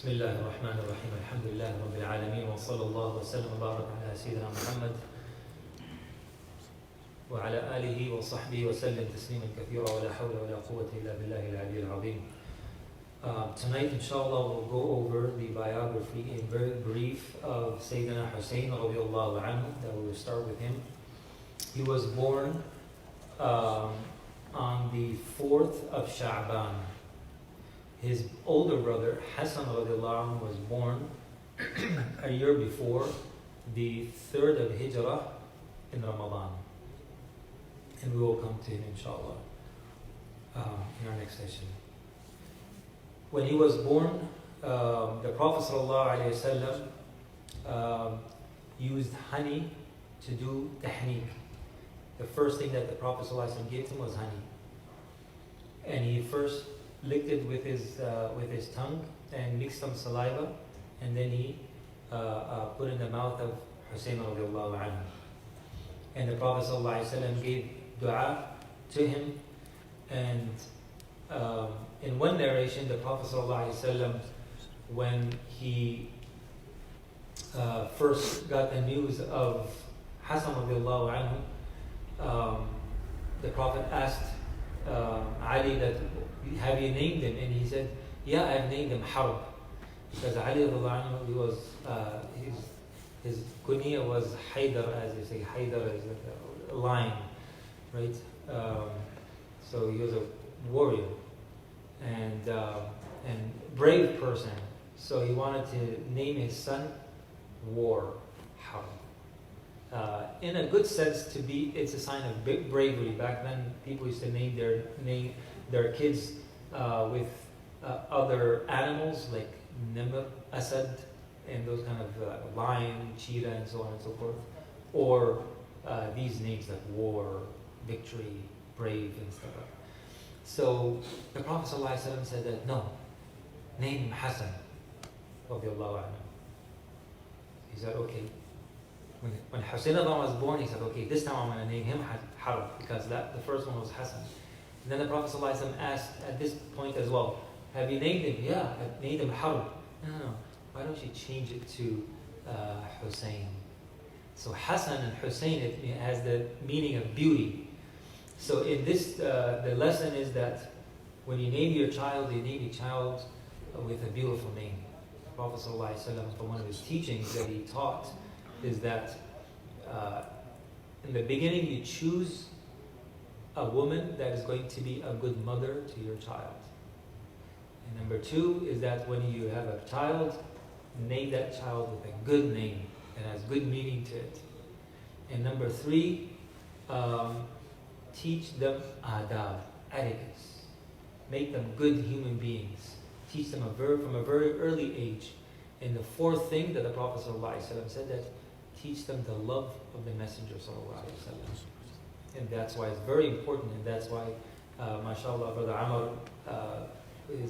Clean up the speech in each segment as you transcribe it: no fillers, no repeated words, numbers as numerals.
بسم الله الرحمن الرحيم الحمد لله رب العالمين وصلى الله وسلم وبارك على سيدنا محمد وعلى آله وصحبه وسلم تسليما كثيرا ولا حول ولا قوة إلا بالله العلي العظيم. Tonight, inshallah, we'll go over the biography in very brief of Sayyidina Hussein radiallahu anhu. That we will start with him. He was born on the 4th of Sha'ban. His older brother, Hassan radiallahu anhu, was born a year before the 3rd of Hijrah in Ramadan. And we will come to him, inshallah, in our next session. When he was born, the Prophet ﷺ used honey to do tahniq. The first thing that the Prophet ﷺ gave him was honey. And he first licked it with his tongue and mixed some saliva, and then he put in the mouth of Hussein radiallahu anhu. And the Prophet ﷺ gave dua to him, and in one narration, the Prophet ﷺ, when he first got the news of Hassan radiallahu anhu, the Prophet asked Ali that, have you named him? And he said, yeah, I've named him Harb. Because Ali radiallahu anhu, he was, his kunya was Haydar, as they say. Haydar is like a lion, right? So he was a warrior and brave person. So he wanted to name his son War, Harb. In a good sense, it's a sign of big bravery. Back then, people used to name their kids with other animals like Nimr, Asad, and those kind of lion, cheetah, and so on and so forth. Or these names like war, victory, brave, and stuff like that. So the Prophet ﷺ said that, no, name him Hassan radiallahu anhu. He said, okay. When Hussein was born, he said, okay, this time I'm going to name him Harb, because the first one was Hassan. And then the Prophet ﷺ asked at this point as well, have you named him? Yeah, I've named him Harb. No, why don't you change it to Hussein? So Hassan and Hussein, it has the meaning of beauty. So in this, the lesson is that when you name your child, you name your child with a beautiful name. The Prophet ﷺ, from one of his teachings that he taught, is that in the beginning you choose a woman that is going to be a good mother to your child. And number 2 is that when you have a child, name that child with a good name that has good meaning to it. And number 3, teach them adab, etiquette. Make them good human beings. Teach them from a very early age. And the 4th thing that the Prophet ﷺ said, that teach them the love of the Messenger ﷺ. And that's why it's very important, and that's why, mashallah, Brother Amr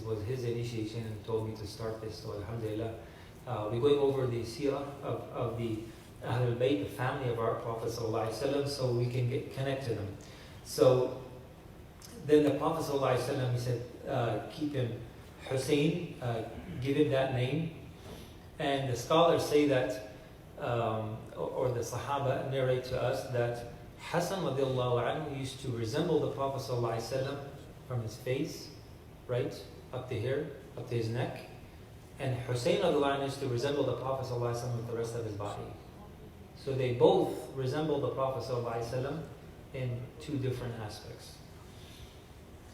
was his initiation and told me to start this. So alhamdulillah, we're going over the seerah of the Ahlul Bayt, the family of our Prophet ﷺ, so we can connect to them. So then the Prophet ﷺ, he said, keep him Hussein, give him that name. And the scholars say that, or the Sahaba narrate to us that Hassan radiallahu anhu used to resemble the Prophet ﷺ from his face, right, up to here, up to his neck. And Hussein radiallahu anhu used to resemble the Prophet ﷺ with the rest of his body. So they both resemble the Prophet ﷺ in 2 different aspects.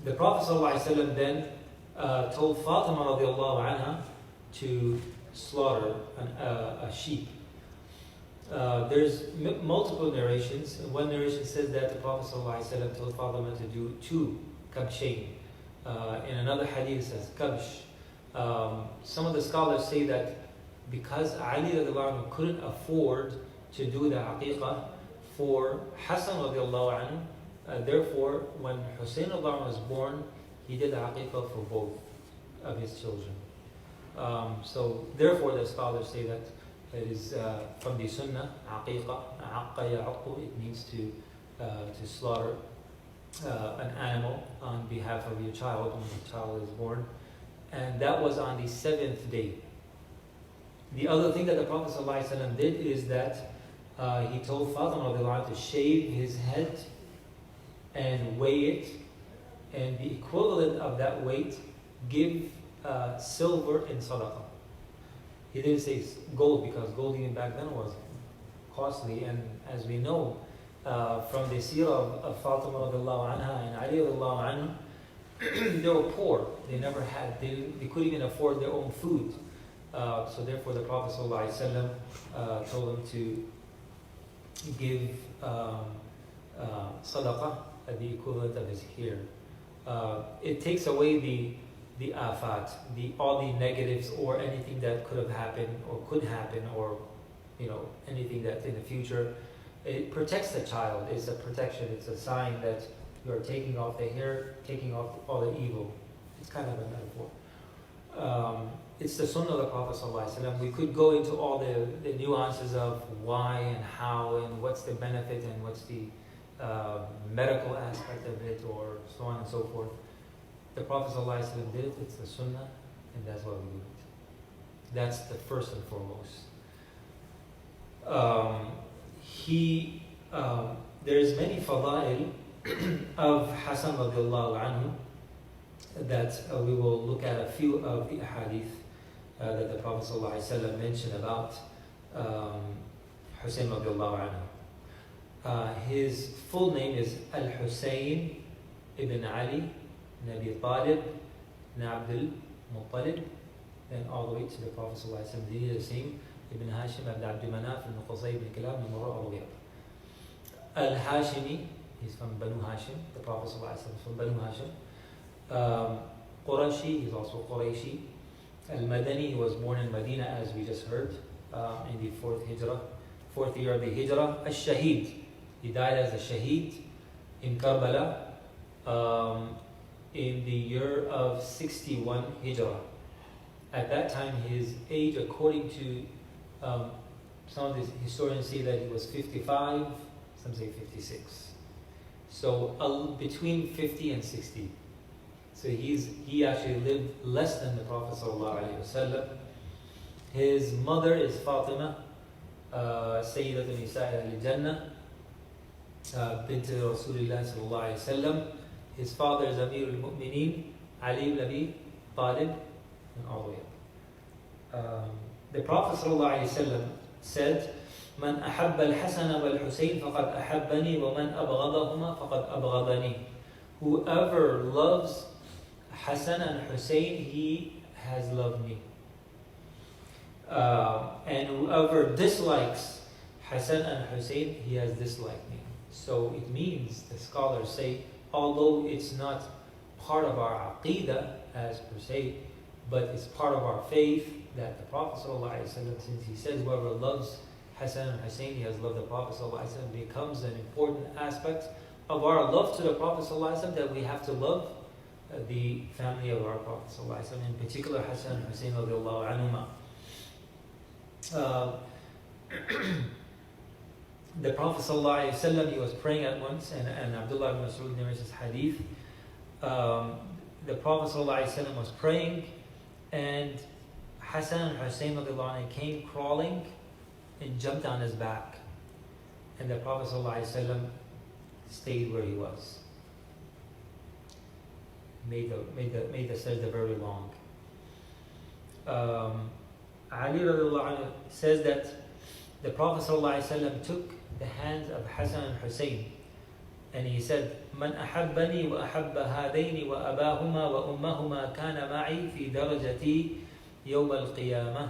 The Prophet ﷺ then told Fatima radiallahu anha to slaughter a sheep. There's multiple narrations. One narration says that the Prophet ﷺ told Fatima to do 2 kabshayn. In another hadith it says kabsh. Some of the scholars say that because Ali radiallahu anhu couldn't afford to do the aqiqah for Hassan radiallahu anhu, therefore when Hussein radiallahu anhu was born, he did the aqiqah for both of his children. So therefore the scholars say that it is from the sunnah, aqiqah, aqqa ya'uqqu, it means to slaughter an animal on behalf of your child when the child is born. and that was on the 7th day. The other thing that the Prophet ﷺ did is that he told Fatima to shave his head and weigh it, and the equivalent of that weight, give silver in sadaqah. He didn't say gold, because gold even back then was costly, and as we know from the seerah of Fatima radiallahu anha and Ali radiallahu anhu, they were poor. They never had, they couldn't even afford their own food. So therefore the Prophet ﷺ told them to give sadaqah at the equivalent of his hair. It takes away the afat, all the negatives or anything that could have happened or could happen, or anything that in the future. It protects the child. It's a protection. It's a sign that you are taking off the hair, taking off all the evil. It's kind of a metaphor. It's the sunnah of the Prophet ﷺ. We could go into all the nuances of why and how and what's the benefit and what's the medical aspect of it, or so on and so forth. The Prophet ﷺ did it. It's the sunnah, and that's why we do it. That's the first and foremost. There's many fada'il of Hassan radiallahu anhu that we will look at a few of the ahadith that the Prophet ﷺ mentioned about Hussein radiallahu anhu. His full name is Al-Hussein ibn Ali ibn Abi Talib ibn Abdul Muttalib, and all the way to the Prophet ﷺ. He is the same. Ibn Hashim, Ibn Abd Manaf, Ibn Qusay, Ibn Kilab, Ibn Murrah, all the way up. Al-Hashimi, he's from Banu Hashim. The Prophet ﷺ is from Banu Hashim. Qurashi, he's also Qurayshi. Al-Madani, he was born in Medina, as we just heard, in the fourth year of the Hijrah. Al-Shaheed, he died as a Shaheed in Karbala in the year of 61 Hijrah. At that time, his age, according to some of the historians, say that he was 55, some say 56. So between 50 and 60. So he actually lived less than the Prophet ﷺ. His mother is Fatima, Sayyidat Nisa al-Jannah, bint Rasulullah sallallahu alayhi wasallam. His father is Amir al-Mu'mineen, Ali ibn Abi Talib, and all the way up. The Prophet ﷺ said, "Man ahabba al-Hasan wal-Husayn faqad ahabbani, wa man abghadahuma faqad abghadani." Whoever loves Hassan and Hussein, he has loved me. And whoever dislikes Hassan and Hussein, he has disliked me. So it means, the scholars say, although it's not part of our aqidah as per se, but it's part of our faith, that the Prophet ﷺ, since he says whoever loves Hassan and Hussein, he has loved the Prophet ﷺ, becomes an important aspect of our love to the Prophet ﷺ, that we have to love the family of our Prophet ﷺ, in particular Hassan and Hussein radiallahu anhuma. The Prophet ﷺ, he was praying at once, and Abdullah ibn Mas'ud narrates this hadith. The Prophet ﷺ was praying, and Hassan and Hussein radiallahu anhu came crawling and jumped on his back. And the Prophet ﷺ stayed where he was. Made the sajda very long. Ali radiallahu anhu says that the Prophet ﷺ took the hands of Hassan and Hussein, and he said, "Man ahabbani wa ahabba hadaini wa abahuma wa ummahuma kana ma'i fi darajati yawm al-qiyamah."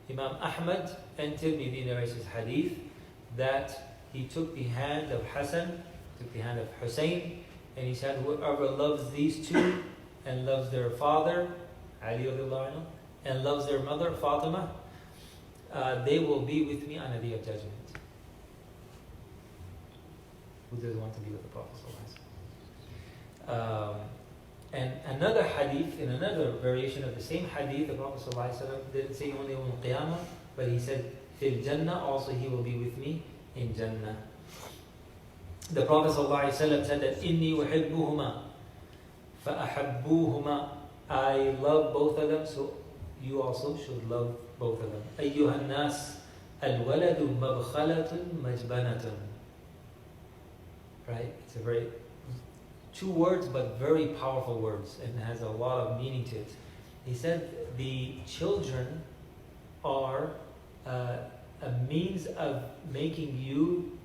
Imam Ahmad and Tirmidhi narrates this hadith, that he took the hand of Hassan, took the hand of Hussein, and he said, whoever loves these two and loves their father, Ali radiallahu anhu, and loves their mother, Fatima, they will be with me on the Day of Judgment. Who doesn't want to be with the Prophet ﷺ? And another hadith, in another variation of the same hadith, the Prophet ﷺ didn't say only on Qiyamah, but he said, Fil Jannah, also he will be with me in Jannah. The Prophet ﷺ said that, Inni uhibbuhuma, fa'ahabbuhuma, I love both of them, so you also should love both of them. أيها الناس الولد مبخلة مجبنة. Right? It's a very, 2 words but very powerful words and has a lot of meaning to it. He said the children are a means of making you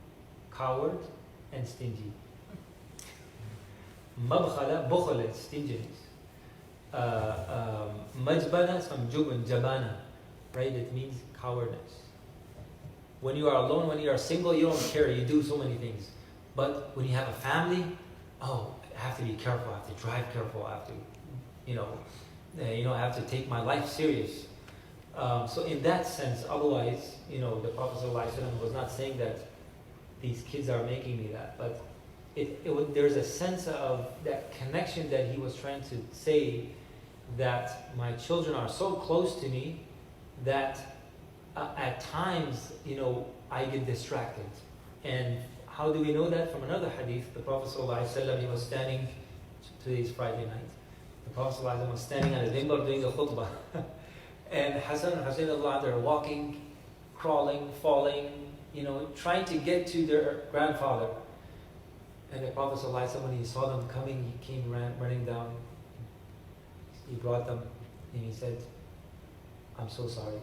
coward and stingy. Mabkhala, bukhl is stinginess. Majbana is from jubn, jabana, right? It means cowardice. When you are alone, when you are single, you don't care, you do so many things. But when you have a family, oh, I have to be careful, I have to drive careful, I have to, I have to take my life serious. So in that sense, otherwise, the Prophet ﷺ was not saying that these kids are making me that, but there's a sense of that connection that he was trying to say, that my children are so close to me that at times, I get distracted. And how do we know that? From another hadith, the Prophet ﷺ, he was standing, today's Friday night, the Prophet ﷺ was standing on his minbar doing a khutbah. And Hassan and Hussein, they're walking, crawling, falling, trying to get to their grandfather. And the Prophet ﷺ, when he saw them coming, he came running down. He brought them and he said, I'm so sorry.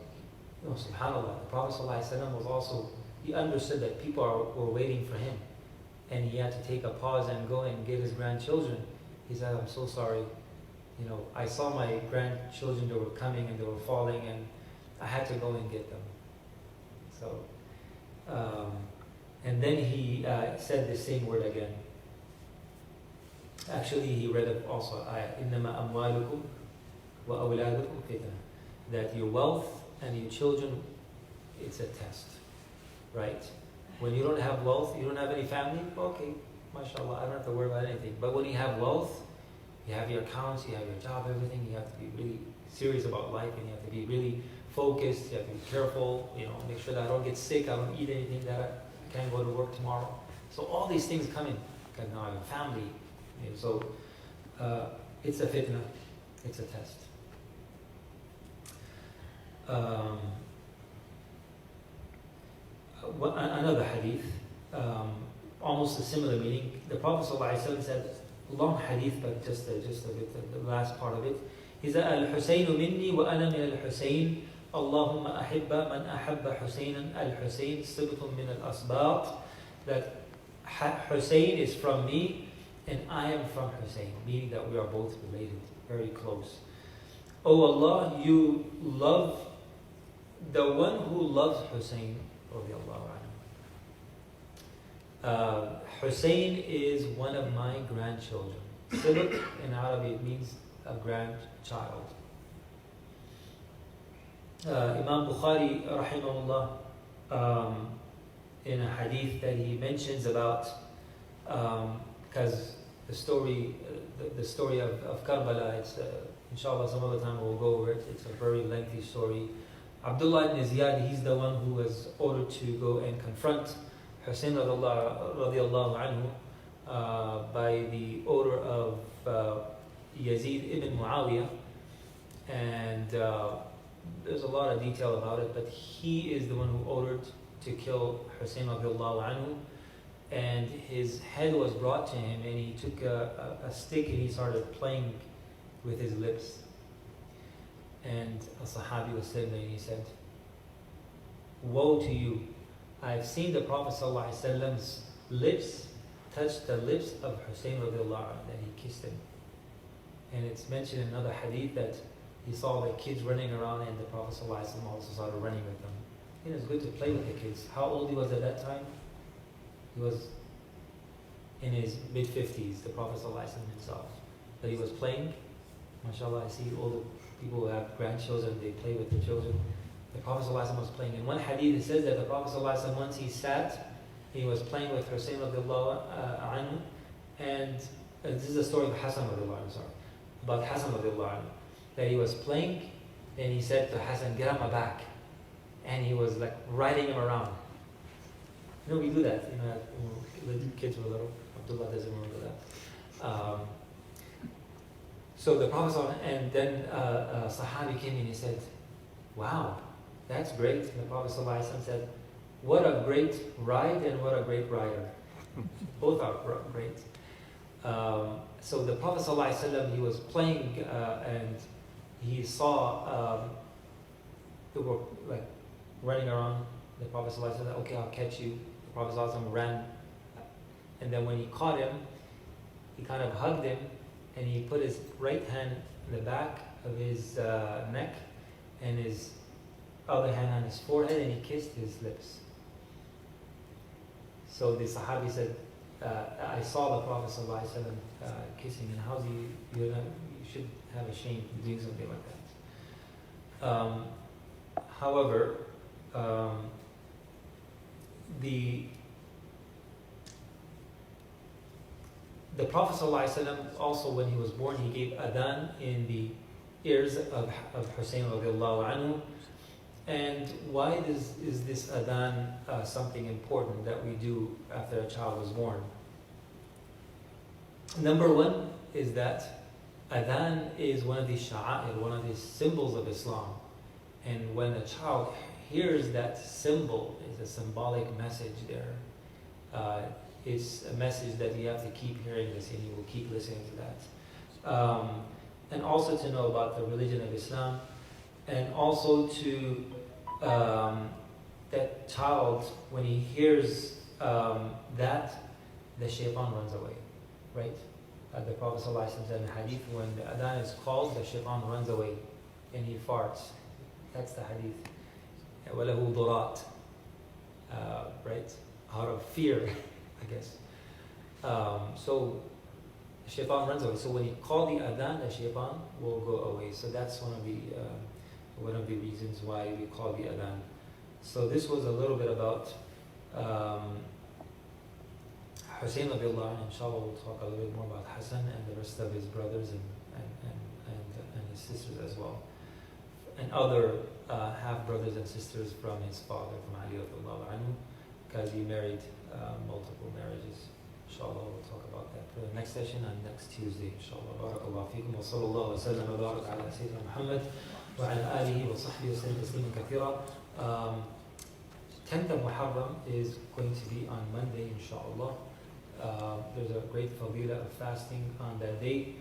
SubhanAllah, the Prophet ﷺ was also, he understood that people were waiting for him. And he had to take a pause and go and get his grandchildren. He said, I'm so sorry. I saw my grandchildren, they were coming and they were falling, and I had to go and get them. So, and then he said the same word again. Actually, he read it also, إِنَّمَا أَمْوَالُكُمْ وَأَوْلَادُكُمْ فِتْنَةٌ. That your wealth and your children, it's a test, right? When you don't have wealth, you don't have any family, okay, mashallah, I don't have to worry about anything. But when you have wealth, you have your accounts, you have your job, everything, you have to be really serious about life, and you have to be really focused, you have to be careful, make sure that I don't get sick, I don't eat anything that I can't go to work tomorrow. So all these things come in, because now I have a family. So it's a fitna, it's a test. Another hadith, almost a similar meaning. The Prophet ﷺ said, long hadith, but just a bit, the last part of it. He said, Al-Husaynu minni wa ana min al-Husayn. Allahumma ahibba man ahabba Husaynan. Al-Husayn sibtun min al-asbat. That Husayn is from me, and I am from Husayn, meaning that we are both related, very close. Oh Allah, you love the one who loves Husayn, radiallahu anhu. Husayn is one of my grandchildren. Sibt in Arabic means a grandchild. Imam Bukhari, rahimahullah, in a hadith that he mentions about, because the story of Karbala, it's inshallah some other time we'll go over it. It's a very lengthy story. Abdullah ibn Ziyad, he's the one who was ordered to go and confront Hussein radiallahu anhu by the order of Yazid ibn Muawiyah, and there's a lot of detail about it, but he is the one who ordered to kill Hussein radiallahu anhu, and his head was brought to him, and he took a stick and he started playing with his lips. And a Sahabi was sitting there and he said, woe to you, I've seen the Prophet ﷺ's lips touch the lips of Hussein radiallahu anhu, and he kissed him. And it's mentioned in another hadith that he saw the kids running around, and the Prophet ﷺ also started running with them. It's good to play with the kids. How old he was at that time? He was in his mid-50s, the Prophet ﷺ himself. But he was playing. MashaAllah, I see all the people who have grandchildren, they play with their children. The Prophet ﷺ was playing. In one hadith, it says that the Prophet ﷺ, once he sat, he was playing with Hussein radiallahu anhu, and this is the story of Hassan radiallahu anhu, about Hassan radiallahu anhu, that he was playing, and he said to Hassan, get on my back. And he was like riding him around. We do that, when the kids were little. Abdullah doesn't remember that. So the Prophet and then Sahabi came in and he said, wow, that's great. And the Prophet said, what a great ride and what a great rider. Both are great. So the Prophet he was playing and he saw they were like running around. The Prophet said, okay, I'll catch you. The Prophet ran, and then when he caught him, he kind of hugged him and he put his right hand in the back of his neck and his other hand on his forehead, and he kissed his lips. So the Sahabi said, I saw the Prophet kissing, and how do you should have a shame doing something like that. However, the Prophet also, when he was born, he gave adhan in the ears of Hussein radiallahu anhu. And why is this adhan something important that we do after a child was born? Number one is that adhan is one of the sha'a'ir, one of the symbols of Islam. And when a child hears that symbol, it's a symbolic message there. It's a message that you have to keep hearing this, and you will keep listening to that. And also to know about the religion of Islam, and also to that child, when he hears that, the shaitan runs away, right? The Prophet said in the hadith, when the adhan is called, the shaitan runs away and he farts. That's the hadith. وَلَهُ ضُرَاتٍ, right? Out of fear, I guess. So the shaitan runs away. So when you call the adhan, the shaitan will go away. So that's one of the reasons why we call the adhan. So this was a little bit about Hussein radiallahu anhu. Inshallah we'll talk a little bit more about Hassan and the rest of his brothers and his sisters as well. And other half brothers and sisters from his father, from Ali radiallahu anhu, because he married multiple marriages. Inshallah we'll talk about that for the next session on next Tuesday. Inshallah. Barakallahu feekum wa sallallahu wa sallam wa barak ala Sayyidina Muhammad wa ala alihi wa sahbihi wa sallam tasliman kathira. 10th of Muharram is going to be on Monday, inshallah. There's a great fadila of fasting on that day.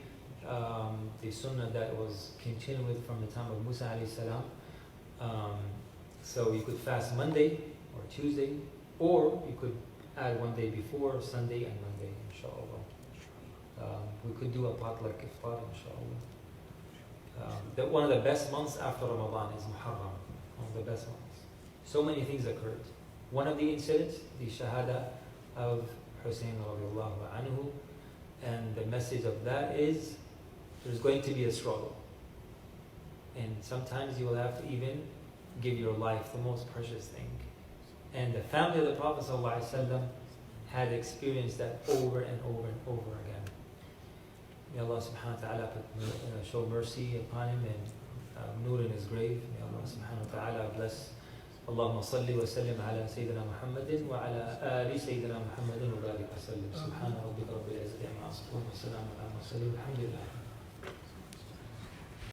The sunnah that was continued from the time of Musa alayhi salam. So you could fast Monday or Tuesday, or you could add one day before, Sunday and Monday, inshallah. We could do a potluck iftar, inshallah. One of the best months after Ramadan is Muharram, one of the best months. So many things occurred. One of the incidents, the shahada of Hussein radiallahu anhu, and the message of that is there's going to be a struggle. And sometimes you will have to even give your life, the most precious thing. And the family of the Prophet ﷺ had experienced that over and over and over again. May Allah subhanahu wa ta'ala show mercy upon him and nur in his grave. May Allah subhanahu wa ta'ala bless. اللهم صل وسلم على سيدنا محمد وعلى آل سيدنا محمد وبارك وسلم. سبحان ربك رب العزة عما يصفون وسلام على المرسلين والحمد لله.